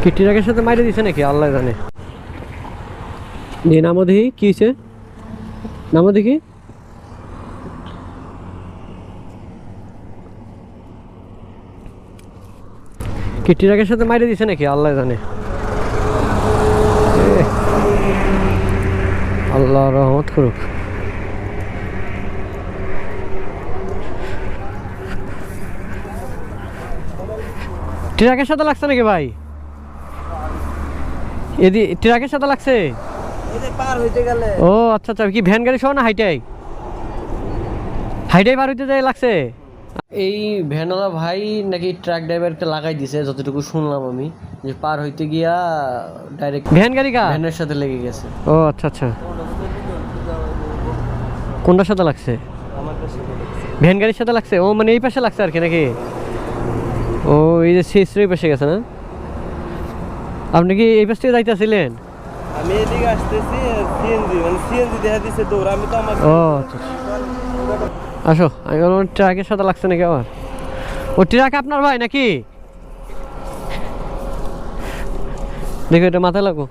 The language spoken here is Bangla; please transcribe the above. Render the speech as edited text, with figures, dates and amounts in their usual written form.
কি ট্রাকের সাথে মাইরে দিছে নাকি আল্লাহ জানে। যে নামো দেখি কি হয়েছে, নামো দেখি। কি ট্রাকের সাথে মাইরে দিছে নাকি আল্লাহ জানে। আল্লাহ রহমত করুক। ট্রাকের সাথে লাগছে নাকি ভাই? এদি ট্রাকের সাথে লাগছে? পার হইতে গেলে। ও আচ্ছা আচ্ছা, কি ভ্যান গাড়ি সহ না হাইটাই? হাইটাই পার হইতে যায় লাগছে। এই ভ্যানওয়ালা ভাই নাকি ট্রাক ড্রাইভারকে লাগাই দিছে, যতটুকু শুনলাম আমি, যে পার হইতে গিয়া ডাইরেক্ট ভ্যান গাড়ি ভ্যানের সাথে লেগে গেছে। ও আচ্ছা আচ্ছা, কোনটার সাথে লাগছে? ভ্যান গাড়ির সাথে লাগছে। ও মানে এই পাশে লাগছে আর কি নাকি? ও এই যে শেষের পাশে গেছে না? আপনি কি এই পাশ থেকে যাইতেছিলেন? আমি এদিকে আসতেছি, সিএনজি দেখা দিছে দৌড়, আমি তো আমার। ও আচ্ছা, আসো। আমি বললাম ট্রাকের সাথে লাগছে নাকি আবার। ও ট্রাক আপনার ভাই নাকি? দেখো এটা মাথায় লাগো।